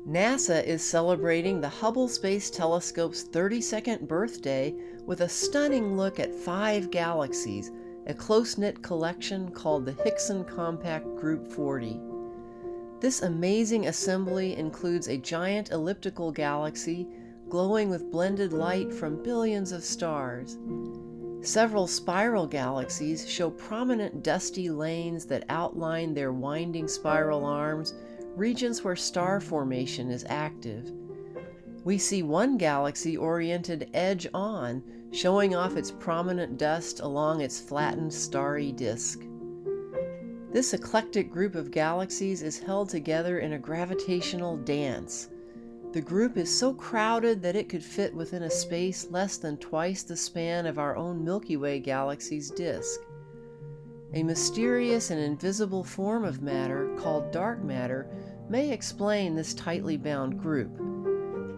NASA is celebrating the Hubble Space Telescope's 32nd birthday with a stunning look at 5 galaxies, a close-knit collection called the Hickson Compact Group 40. This amazing assembly includes a giant elliptical galaxy glowing with blended light from billions of stars. Several spiral galaxies show prominent dusty lanes that outline their winding spiral arms, regions where star formation is active. We see one galaxy oriented edge-on, showing off its prominent dust along its flattened starry disk. This eclectic group of galaxies is held together in a gravitational dance. The group is so crowded that it could fit within a space less than twice the span of our own Milky Way galaxy's disk. A mysterious and invisible form of matter called dark matter may explain this tightly bound group.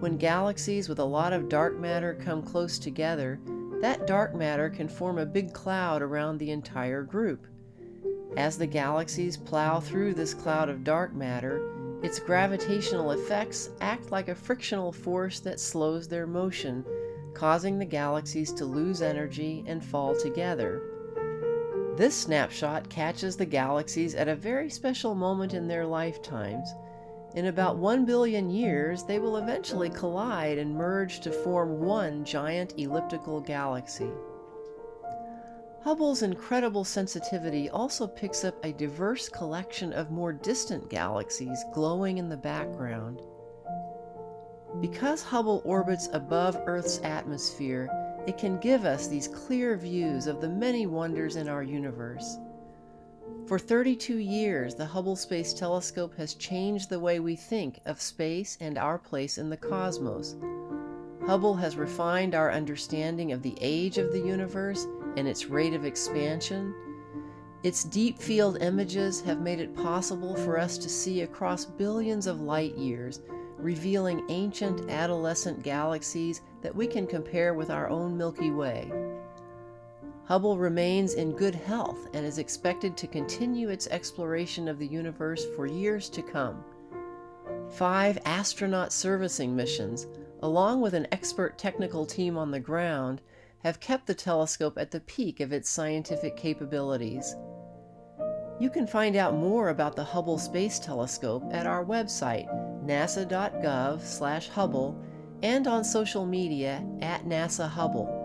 When galaxies with a lot of dark matter come close together, that dark matter can form a big cloud around the entire group. As the galaxies plow through this cloud of dark matter, its gravitational effects act like a frictional force that slows their motion, causing the galaxies to lose energy and fall together. This snapshot catches the galaxies at a very special moment in their lifetimes. In about 1 billion years, they will eventually collide and merge to form one giant elliptical galaxy. Hubble's incredible sensitivity also picks up a diverse collection of more distant galaxies glowing in the background. Because Hubble orbits above Earth's atmosphere, it can give us these clear views of the many wonders in our universe. For 32 years, the Hubble Space Telescope has changed the way we think of space and our place in the cosmos. Hubble has refined our understanding of the age of the universe and its rate of expansion. Its deep field images have made it possible for us to see across billions of light years, revealing ancient adolescent galaxies that we can compare with our own Milky Way. Hubble remains in good health and is expected to continue its exploration of the universe for years to come. 5 astronaut servicing missions, along with an expert technical team on the ground, have kept the telescope at the peak of its scientific capabilities. You can find out more about the Hubble Space Telescope at our website, nasa.gov/Hubble, and on social media @NASA Hubble.